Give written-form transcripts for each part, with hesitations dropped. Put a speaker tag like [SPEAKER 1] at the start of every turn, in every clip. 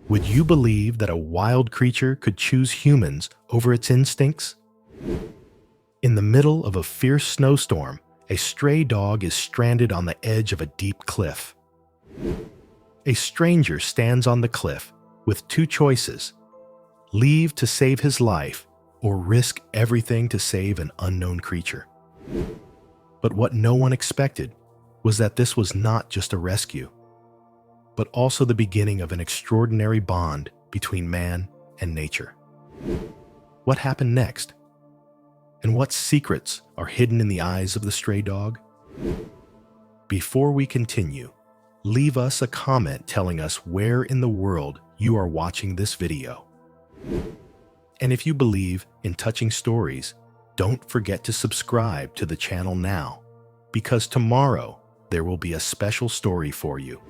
[SPEAKER 1] Would you believe that a wild creature could choose humans over its instincts? In the middle of a fierce snowstorm, a stray dog is stranded on the edge of a deep cliff. A stranger stands on the cliff with two choices: leave to save his life or risk everything to save an unknown creature. But what no one expected was that this was not just a rescue, but also the beginning of an extraordinary bond between man and nature. What happened next? And what secrets are hidden in the eyes of the stray dog? Before we continue, leave us a comment telling us where in the world you are watching this video. And if you believe in touching stories, don't forget to subscribe to the channel now, because tomorrow there will be a special story for you.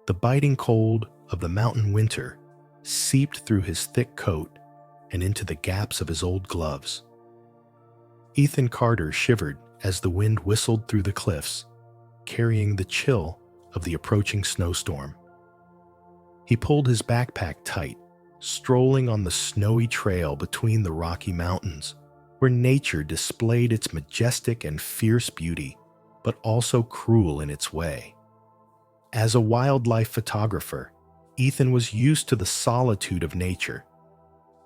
[SPEAKER 1] The biting cold of the mountain winter seeped through his thick coat and into the gaps of his old gloves. Ethan Carter shivered as the wind whistled through the cliffs, carrying the chill of the approaching snowstorm. He pulled his backpack tight, strolling on the snowy trail between the Rocky Mountains, where nature displayed its majestic and fierce beauty, but also cruel in its way. As a wildlife photographer, Ethan was used to the solitude of nature.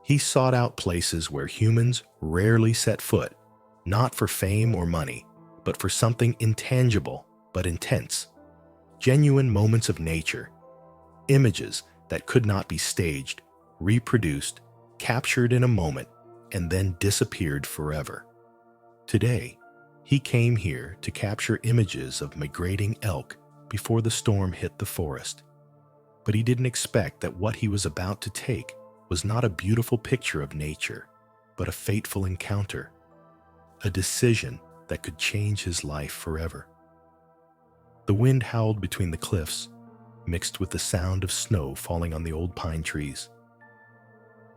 [SPEAKER 1] He sought out places where humans rarely set foot, not for fame or money, but for something intangible but intense. Genuine moments of nature, images that could not be staged, reproduced, captured in a moment, and then disappeared forever. Today, he came here to capture images of migrating elk before the storm hit the forest. But he didn't expect that what he was about to take was not a beautiful picture of nature, but a fateful encounter, a decision that could change his life forever. The wind howled between the cliffs, mixed with the sound of snow falling on the old pine trees.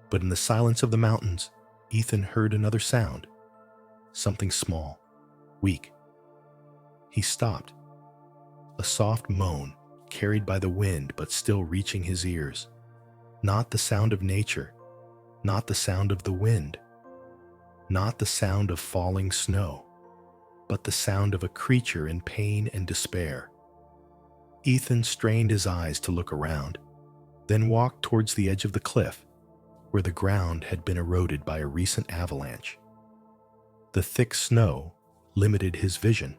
[SPEAKER 1] But in the silence of the mountains, Ethan heard another sound, something small, weak. He stopped. A soft moan, carried by the wind but still reaching his ears. Not the sound of nature, not the sound of the wind, not the sound of falling snow, but the sound of a creature in pain and despair. Ethan strained his eyes to look around, then walked towards the edge of the cliff, where the ground had been eroded by a recent avalanche. The thick snow limited his vision,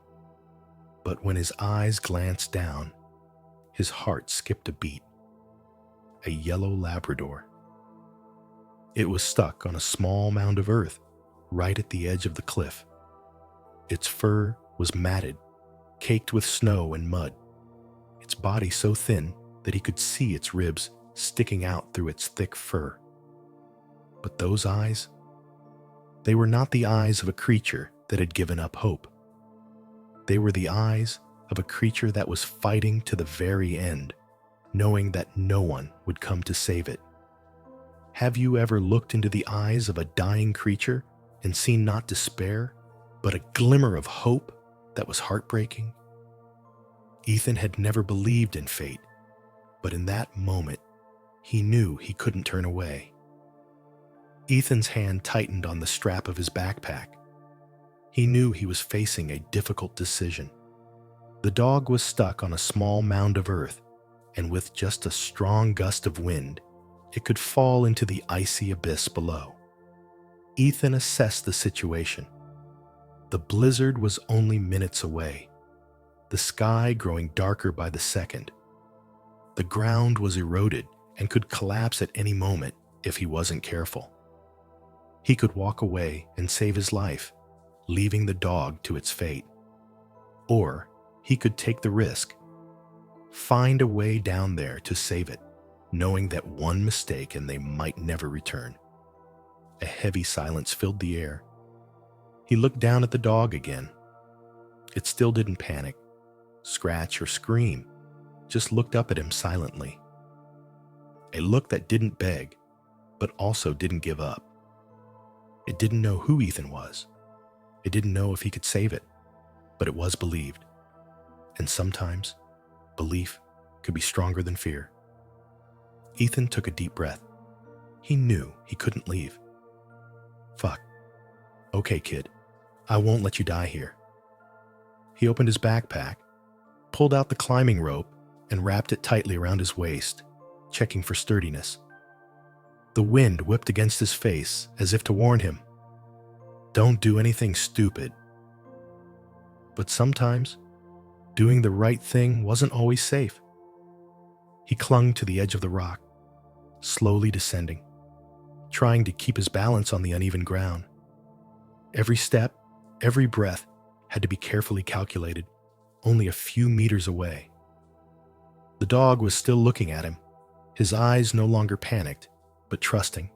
[SPEAKER 1] but when his eyes glanced down, his heart skipped a beat. A yellow Labrador. It was stuck on a small mound of earth right at the edge of the cliff. Its fur was matted, caked with snow and mud, its body so thin that he could see its ribs sticking out through its thick fur. But those eyes, they were not the eyes of a creature that had given up hope. They were the eyes of a creature that was fighting to the very end, knowing that no one would come to save it. Have you ever looked into the eyes of a dying creature and seen not despair, but a glimmer of hope that was heartbreaking? Ethan had never believed in fate, but in that moment, he knew he couldn't turn away. Ethan's hand tightened on the strap of his backpack. He knew he was facing a difficult decision. The dog was stuck on a small mound of earth, and with just a strong gust of wind, it could fall into the icy abyss below. Ethan assessed the situation. The blizzard was only minutes away, the sky growing darker by the second. The ground was eroded and could collapse at any moment if he wasn't careful. He could walk away and save his life, leaving the dog to its fate. Or he could take the risk, find a way down there to save it, knowing that one mistake and they might never return. A heavy silence filled the air. He looked down at the dog again. It still didn't panic, scratch, or scream, just looked up at him silently. A look that didn't beg, but also didn't give up. It didn't know who Ethan was. It didn't know if he could save it, but it was believed. And sometimes, belief could be stronger than fear. Ethan took a deep breath. He knew he couldn't leave. Fuck. Okay, kid. I won't let you die here. He opened his backpack, pulled out the climbing rope, and wrapped it tightly around his waist, checking for sturdiness. The wind whipped against his face as if to warn him. Don't do anything stupid. But sometimes, doing the right thing wasn't always safe. He clung to the edge of the rock, slowly descending, trying to keep his balance on the uneven ground. Every step, every breath had to be carefully calculated, only a few meters away. The dog was still looking at him, his eyes no longer panicked, but trusting.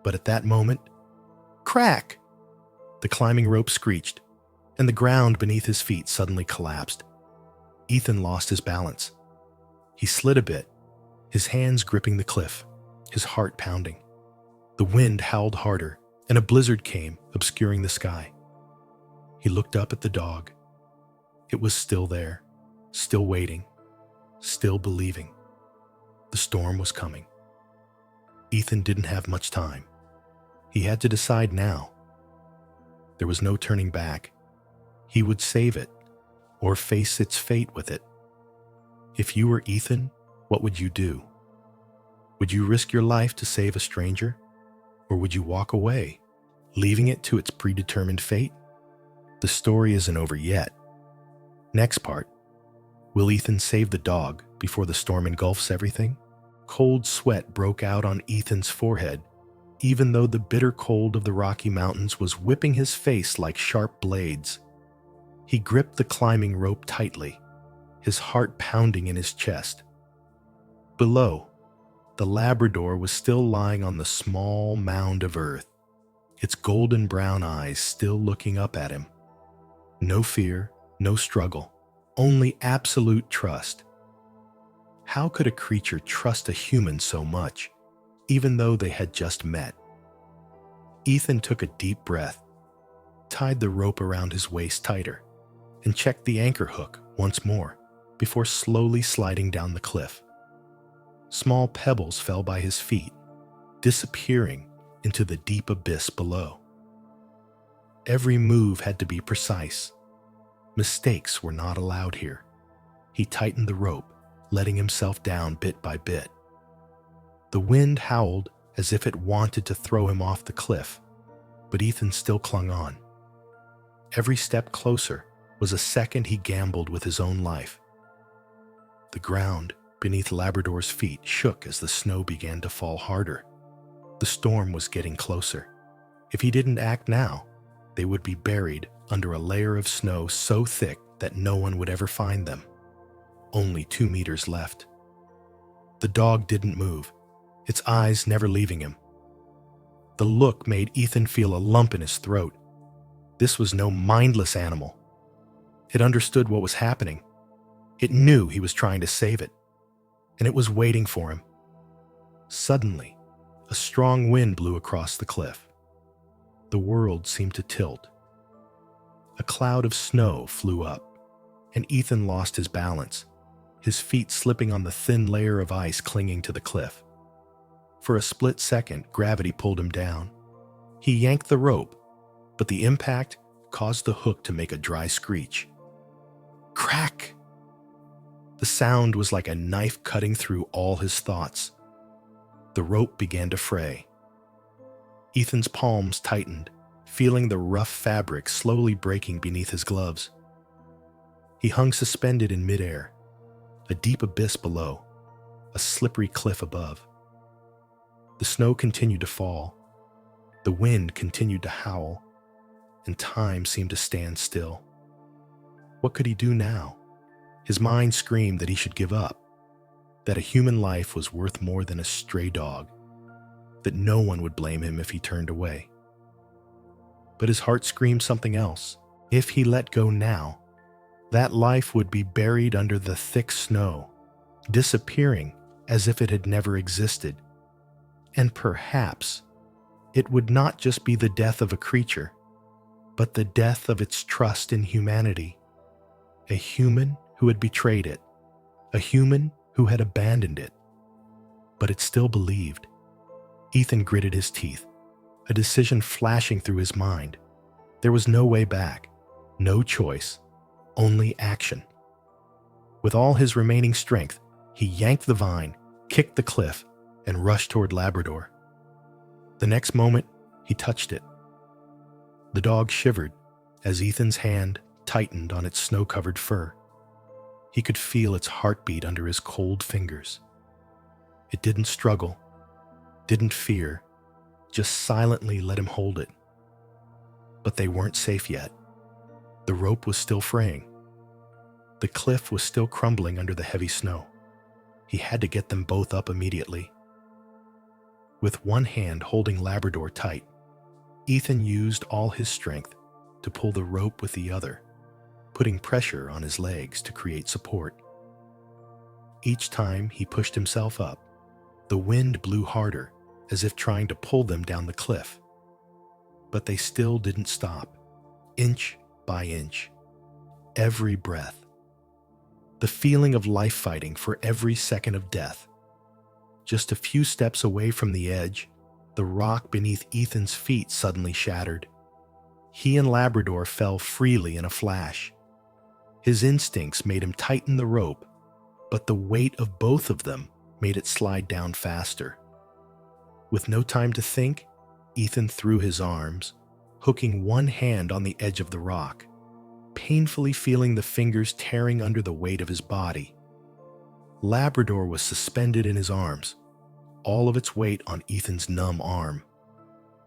[SPEAKER 1] But at that moment, crack! The climbing rope screeched, and the ground beneath his feet suddenly collapsed. Ethan lost his balance. He slid a bit, his hands gripping the cliff, his heart pounding. The wind howled harder, and a blizzard came, obscuring the sky. He looked up at the dog. It was still there, still waiting, still believing. The storm was coming. Ethan didn't have much time. He had to decide now. There was no turning back. He would save it, or face its fate with it. If you were Ethan, what would you do? Would you risk your life to save a stranger? Or would you walk away, leaving it to its predetermined fate? The story isn't over yet. Next part. Will Ethan save the dog before the storm engulfs everything? Cold sweat broke out on Ethan's forehead, even though the bitter cold of the Rocky Mountains was whipping his face like sharp blades. He gripped the climbing rope tightly, his heart pounding in his chest. Below, the Labrador was still lying on the small mound of earth, its golden brown eyes still looking up at him. No fear, no struggle, only absolute trust. How could a creature trust a human so much, even though they had just met? Ethan took a deep breath, tied the rope around his waist tighter, and checked the anchor hook once more before slowly sliding down the cliff. Small pebbles fell by his feet, disappearing into the deep abyss below. Every move had to be precise. Mistakes were not allowed here. He tightened the rope, letting himself down bit by bit. The wind howled as if it wanted to throw him off the cliff, but Ethan still clung on. Every step closer was a second he gambled with his own life. The ground beneath Labrador's feet shook as the snow began to fall harder. The storm was getting closer. If he didn't act now, they would be buried under a layer of snow so thick that no one would ever find them. Only 2 meters left. The dog didn't move, its eyes never leaving him. The look made Ethan feel a lump in his throat. This was no mindless animal. It understood what was happening. It knew he was trying to save it, and it was waiting for him. Suddenly, a strong wind blew across the cliff. The world seemed to tilt. A cloud of snow flew up, and Ethan lost his balance, his feet slipping on the thin layer of ice clinging to the cliff. For a split second, gravity pulled him down. He yanked the rope, but the impact caused the hook to make a dry screech. Crack! The sound was like a knife cutting through all his thoughts. The rope began to fray. Ethan's palms tightened, feeling the rough fabric slowly breaking beneath his gloves. He hung suspended in midair, a deep abyss below, a slippery cliff above. The snow continued to fall. The wind continued to howl, and time seemed to stand still. What could he do now? His mind screamed that he should give up, that a human life was worth more than a stray dog, that no one would blame him if he turned away. But his heart screamed something else. If he let go now, that life would be buried under the thick snow, disappearing as if it had never existed. And perhaps it would not just be the death of a creature, but the death of its trust in humanity. A human who had betrayed it, a human who had abandoned it. But it still believed. Ethan gritted his teeth, a decision flashing through his mind. There was no way back, no choice, only action. With all his remaining strength, he yanked the vine, kicked the cliff, and rushed toward Labrador. The next moment, he touched it. The dog shivered as Ethan's hand tightened on its snow-covered fur. He could feel its heartbeat under his cold fingers. It didn't struggle, didn't fear, just silently let him hold it. But they weren't safe yet. The rope was still fraying. The cliff was still crumbling under the heavy snow. He had to get them both up immediately. With one hand holding Labrador tight, Ethan used all his strength to pull the rope with the other, putting pressure on his legs to create support. Each time he pushed himself up, the wind blew harder, as if trying to pull them down the cliff. But they still didn't stop, inch by inch, every breath. The feeling of life fighting for every second of death. Just a few steps away from the edge, the rock beneath Ethan's feet suddenly shattered. He and Labrador fell freely in a flash. His instincts made him tighten the rope, but the weight of both of them made it slide down faster. With no time to think, Ethan threw his arms, hooking one hand on the edge of the rock, painfully feeling the fingers tearing under the weight of his body. Labrador was suspended in his arms, all of its weight on Ethan's numb arm.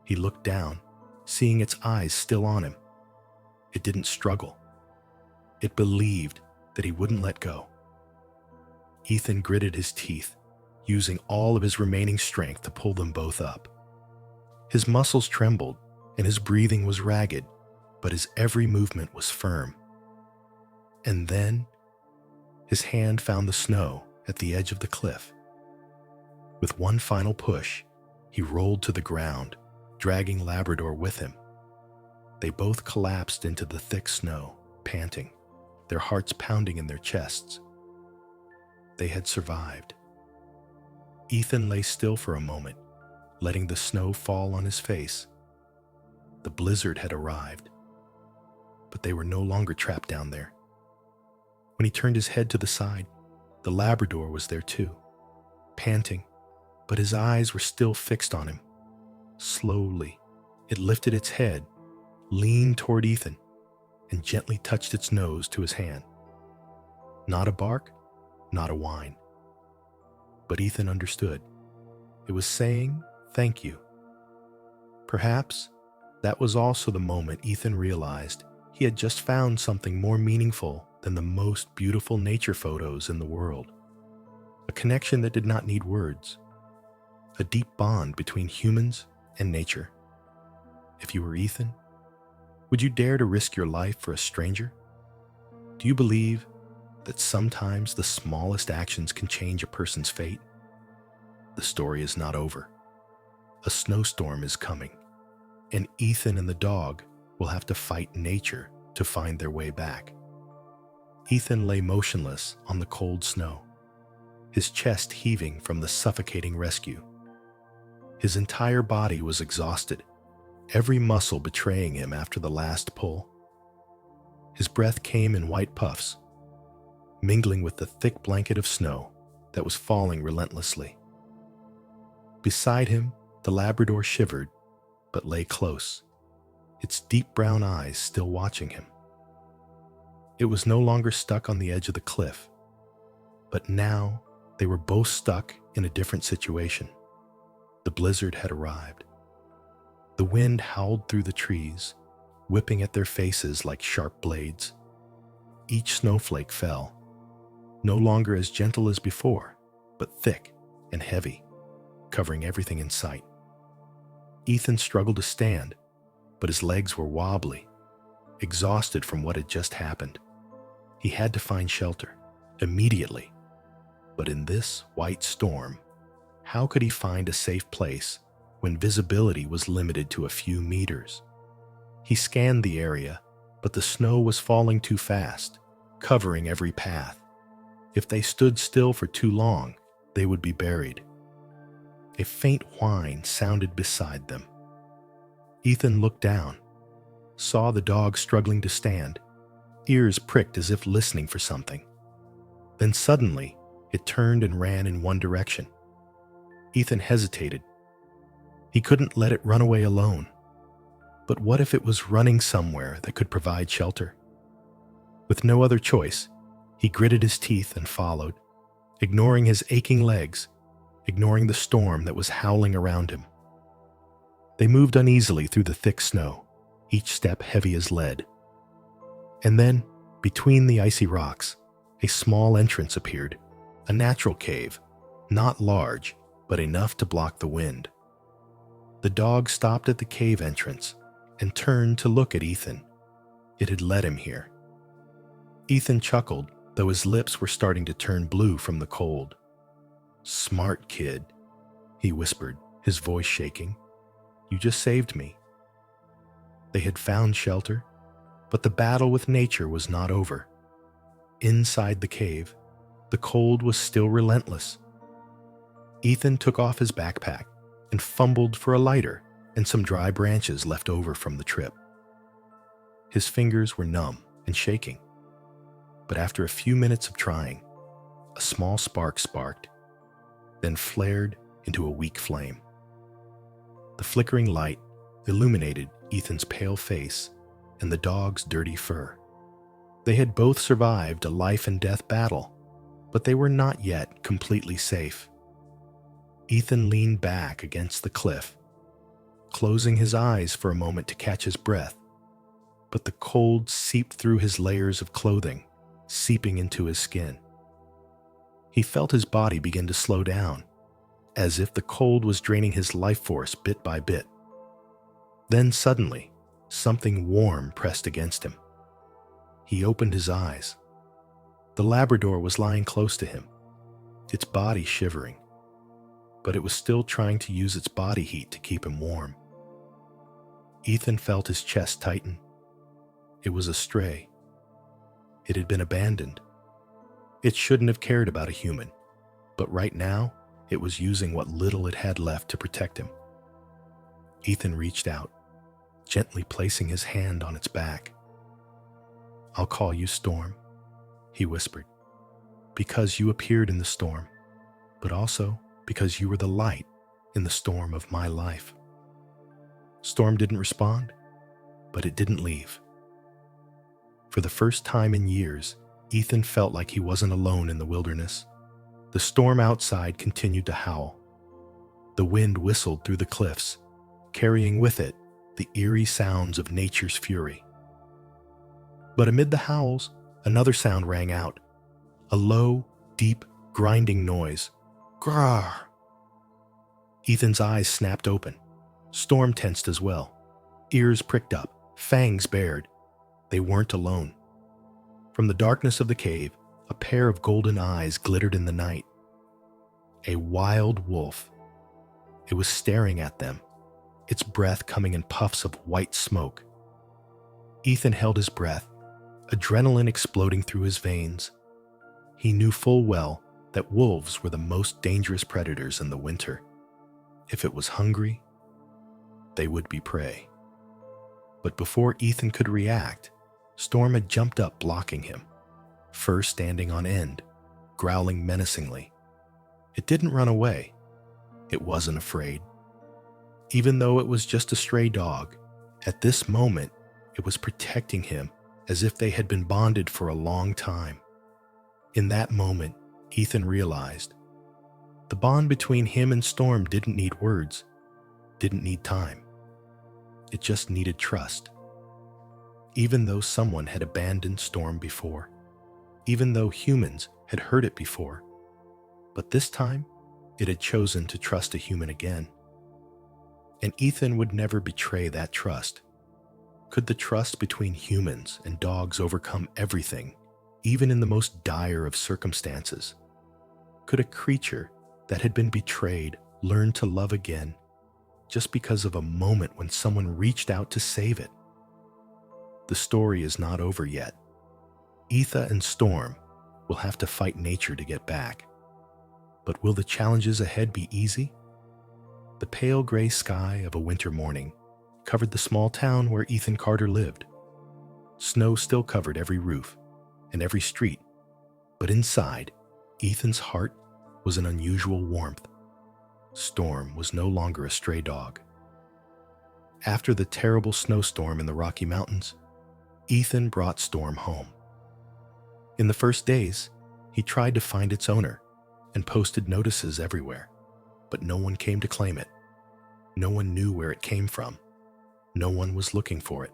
[SPEAKER 1] He looked down, seeing its eyes still on him. It didn't struggle. It believed that he wouldn't let go. Ethan gritted his teeth, using all of his remaining strength to pull them both up. His muscles trembled, and his breathing was ragged, but his every movement was firm. And then, his hand found the snow at the edge of the cliff. With one final push, he rolled to the ground, dragging Labrador with him. They both collapsed into the thick snow, panting, their hearts pounding in their chests. They had survived. Ethan lay still for a moment, letting the snow fall on his face. The blizzard had arrived, but they were no longer trapped down there. When he turned his head to the side, the Labrador was there too, panting, but his eyes were still fixed on him. Slowly, it lifted its head, leaned toward Ethan, and gently touched its nose to his hand. Not a bark, not a whine. But Ethan understood. It was saying, "Thank you." Perhaps that was also the moment Ethan realized he had just found something more meaningful than the most beautiful nature photos in the world. A connection that did not need words. A deep bond between humans and nature. If you were Ethan, would you dare to risk your life for a stranger? Do you believe that sometimes the smallest actions can change a person's fate? The story is not over. A snowstorm is coming, and Ethan and the dog will have to fight nature to find their way back. Ethan lay motionless on the cold snow, his chest heaving from the suffocating rescue. His entire body was exhausted, every muscle betraying him after the last pull. His breath came in white puffs, mingling with the thick blanket of snow that was falling relentlessly. Beside him, the Labrador shivered, but lay close, its deep brown eyes still watching him. It was no longer stuck on the edge of the cliff, but now they were both stuck in a different situation. The blizzard had arrived. The wind howled through the trees, whipping at their faces like sharp blades. Each snowflake fell, no longer as gentle as before, but thick and heavy, covering everything in sight. Ethan struggled to stand, but his legs were wobbly, exhausted from what had just happened. He had to find shelter, immediately. But in this white storm, how could he find a safe place when visibility was limited to a few meters? He scanned the area, but the snow was falling too fast, covering every path. If they stood still for too long, they would be buried. A faint whine sounded beside them. Ethan looked down, saw the dog struggling to stand, ears pricked as if listening for something. Then suddenly, it turned and ran in one direction. Ethan hesitated. He couldn't let it run away alone. But what if it was running somewhere that could provide shelter? With no other choice, he gritted his teeth and followed, ignoring his aching legs, ignoring the storm that was howling around him. They moved uneasily through the thick snow, each step heavy as lead. And then, between the icy rocks, a small entrance appeared, a natural cave, not large, but enough to block the wind. The dog stopped at the cave entrance and turned to look at Ethan. It had led him here. Ethan chuckled, though his lips were starting to turn blue from the cold. "Smart kid," he whispered, his voice shaking. "You just saved me." They had found shelter, but the battle with nature was not over. Inside the cave, the cold was still relentless. Ethan took off his backpack and fumbled for a lighter and some dry branches left over from the trip. His fingers were numb and shaking, but after a few minutes of trying, a small spark sparked, then flared into a weak flame. The flickering light illuminated Ethan's pale face and the dog's dirty fur. They had both survived a life and death battle, but they were not yet completely safe. Ethan leaned back against the cliff, closing his eyes for a moment to catch his breath, but the cold seeped through his layers of clothing, seeping into his skin. He felt his body begin to slow down, as if the cold was draining his life force bit by bit. Then suddenly, something warm pressed against him. He opened his eyes. The Labrador was lying close to him, its body shivering, but it was still trying to use its body heat to keep him warm. Ethan felt his chest tighten. It was a stray. It had been abandoned. It shouldn't have cared about a human, but right now, it was using what little it had left to protect him. Ethan reached out, gently placing his hand on its back. "I'll call you Storm," he whispered, "because you appeared in the storm, but also because you were the light in the storm of my life." Storm didn't respond, but it didn't leave. For the first time in years, Ethan felt like he wasn't alone in the wilderness. The storm outside continued to howl. The wind whistled through the cliffs, carrying with it the eerie sounds of nature's fury. But amid the howls, another sound rang out, a low, deep, grinding noise. Grrr! Ethan's eyes snapped open. Storm tensed as well. Ears pricked up, fangs bared. They weren't alone. From the darkness of the cave, a pair of golden eyes glittered in the night. A wild wolf. It was staring at them, its breath coming in puffs of white smoke. Ethan held his breath, adrenaline exploding through his veins. He knew full well that wolves were the most dangerous predators in the winter. If it was hungry, they would be prey. But before Ethan could react, Storm had jumped up, blocking him, fur standing on end, growling menacingly. It didn't run away. It wasn't afraid. Even though it was just a stray dog, at this moment, it was protecting him as if they had been bonded for a long time. In that moment, Ethan realized the bond between him and Storm didn't need words, didn't need time. It just needed trust. Even though someone had abandoned Storm before, even though humans had hurt it before, but this time, it had chosen to trust a human again. And Ethan would never betray that trust. Could the trust between humans and dogs overcome everything, even in the most dire of circumstances? Could a creature that had been betrayed learn to love again just because of a moment when someone reached out to save it? The story is not over yet. Ethan and Storm We'll have to fight nature to get back. But will the challenges ahead be easy? The pale gray sky of a winter morning covered the small town where Ethan Carter lived. Snow still covered every roof and every street, but inside, Ethan's heart was an unusual warmth. Storm was no longer a stray dog. After the terrible snowstorm in the Rocky Mountains, Ethan brought Storm home. In the first days, he tried to find its owner and posted notices everywhere, but no one came to claim it. No one knew where it came from. No one was looking for it.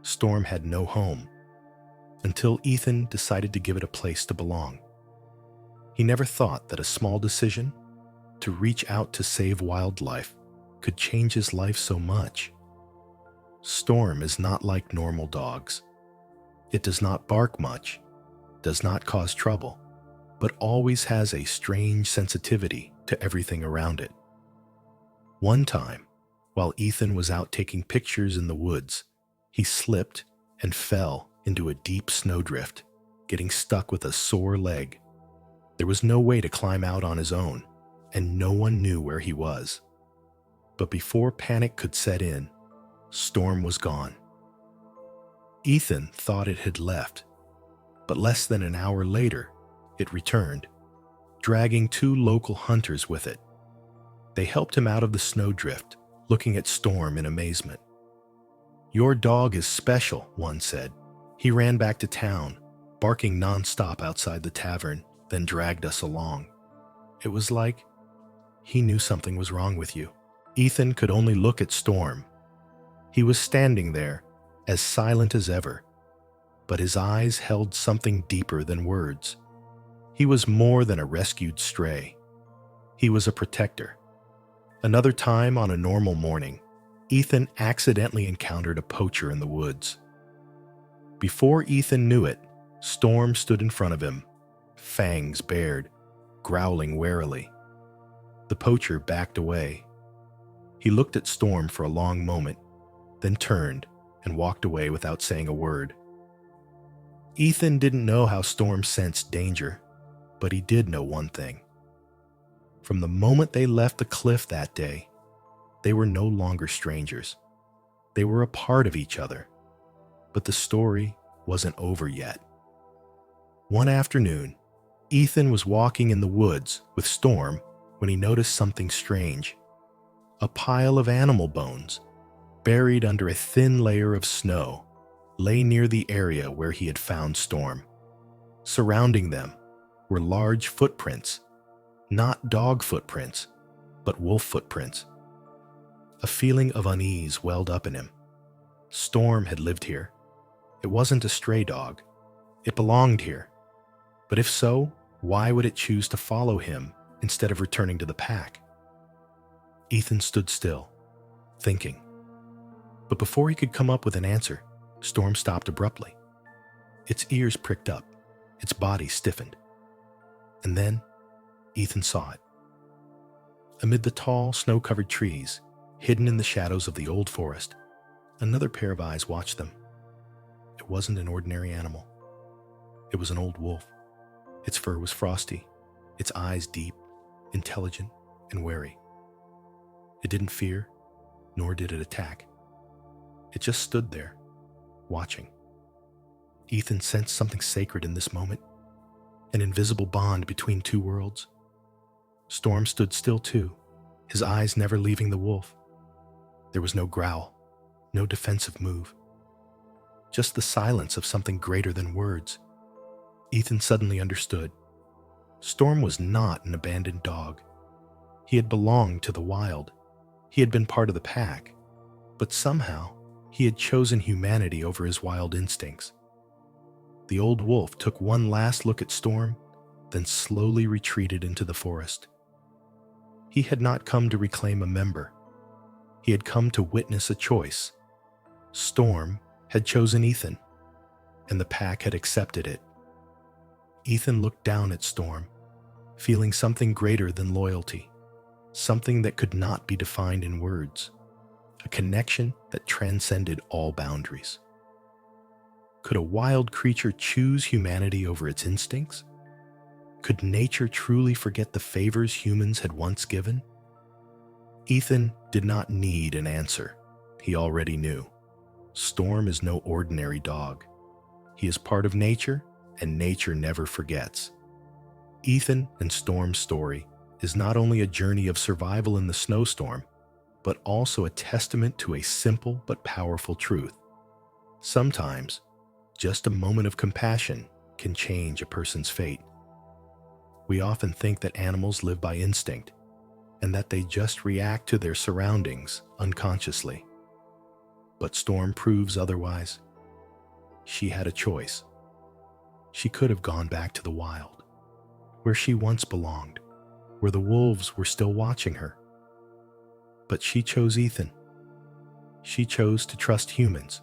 [SPEAKER 1] Storm had no home until Ethan decided to give it a place to belong. He never thought that a small decision to reach out to save wildlife could change his life so much. Storm is not like normal dogs. It does not bark much, does not cause trouble, but always has a strange sensitivity to everything around it. One time, while Ethan was out taking pictures in the woods, he slipped and fell into a deep snowdrift, getting stuck with a sore leg. There was no way to climb out on his own, and no one knew where he was. But before panic could set in, Storm was gone. Ethan thought it had left, but less than an hour later, it returned, dragging 2 local hunters with it. They helped him out of the snowdrift, looking at Storm in amazement. "Your dog is special," one said. "He ran back to town, barking nonstop outside the tavern, then dragged us along. It was like he knew something was wrong with you." Ethan could only look at Storm. He was standing there, as silent as ever, but his eyes held something deeper than words. He was more than a rescued stray. He was a protector. Another time on a normal morning, Ethan accidentally encountered a poacher in the woods. Before Ethan knew it, Storm stood in front of him, fangs bared, growling warily. The poacher backed away. He looked at Storm for a long moment, then turned and walked away without saying a word. Ethan didn't know how Storm sensed danger, but he did know one thing. From the moment they left the cliff that day, they were no longer strangers. They were a part of each other. But the story wasn't over yet. One afternoon, Ethan was walking in the woods with Storm when he noticed something strange. A pile of animal bones, buried under a thin layer of snow, lay near the area where he had found Storm. Surrounding them were large footprints, not dog footprints, but wolf footprints. A feeling of unease welled up in him. Storm had lived here. It wasn't a stray dog. It belonged here. But if so, why would it choose to follow him instead of returning to the pack? Ethan stood still, thinking. But before he could come up with an answer, Storm stopped abruptly. Its ears pricked up, its body stiffened. And then Ethan saw it. Amid the tall, snow-covered trees, hidden in the shadows of the old forest, another pair of eyes watched them. It wasn't an ordinary animal. It was an old wolf. Its fur was frosty, its eyes deep, intelligent, and wary. It didn't fear, nor did it attack. It just stood there, watching. Ethan sensed something sacred in this moment, an invisible bond between 2 worlds. Storm stood still too, his eyes never leaving the wolf. There was no growl, no defensive move. Just the silence of something greater than words. Ethan suddenly understood. Storm was not an abandoned dog. He had belonged to the wild. He had been part of the pack. But somehow, he had chosen humanity over his wild instincts. The old wolf took one last look at Storm, then slowly retreated into the forest. He had not come to reclaim a member. He had come to witness a choice. Storm had chosen Ethan, and the pack had accepted it. Ethan looked down at Storm, feeling something greater than loyalty, something that could not be defined in words, a connection that transcended all boundaries. Could a wild creature choose humanity over its instincts? Could nature truly forget the favors humans had once given? Ethan did not need an answer. He already knew. Storm is no ordinary dog. He is part of nature, and nature never forgets. Ethan and Storm's story is not only a journey of survival in the snowstorm, but also a testament to a simple but powerful truth. Sometimes, just a moment of compassion can change a person's fate. We often think that animals live by instinct, and that they just react to their surroundings unconsciously. But Storm proves otherwise. She had a choice. She could have gone back to the wild, where she once belonged, where the wolves were still watching her. But she chose Ethan. She chose to trust humans,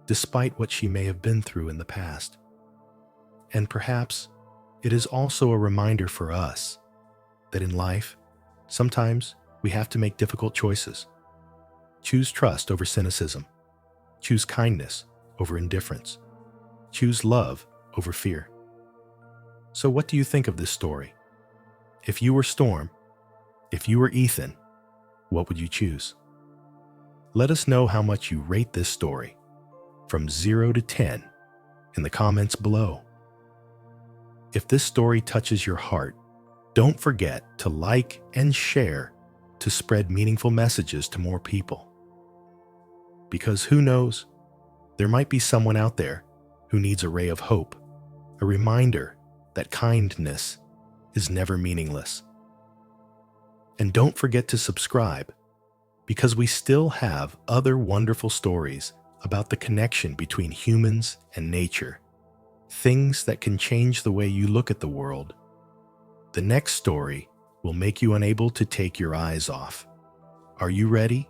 [SPEAKER 1] despite what she may have been through in the past. And perhaps it is also a reminder for us that in life, sometimes we have to make difficult choices. Choose trust over cynicism. Choose kindness over indifference. Choose love over fear. So what do you think of this story? If you were Storm, if you were Ethan, what would you choose? Let us know how much you rate this story from 0 to 10 in the comments below. If this story touches your heart, don't forget to like and share to spread meaningful messages to more people. Because who knows, there might be someone out there who needs a ray of hope, a reminder that kindness is never meaningless. And don't forget to subscribe, because we still have other wonderful stories about the connection between humans and nature, things that can change the way you look at the world. The next story will make you unable to take your eyes off. Are you ready?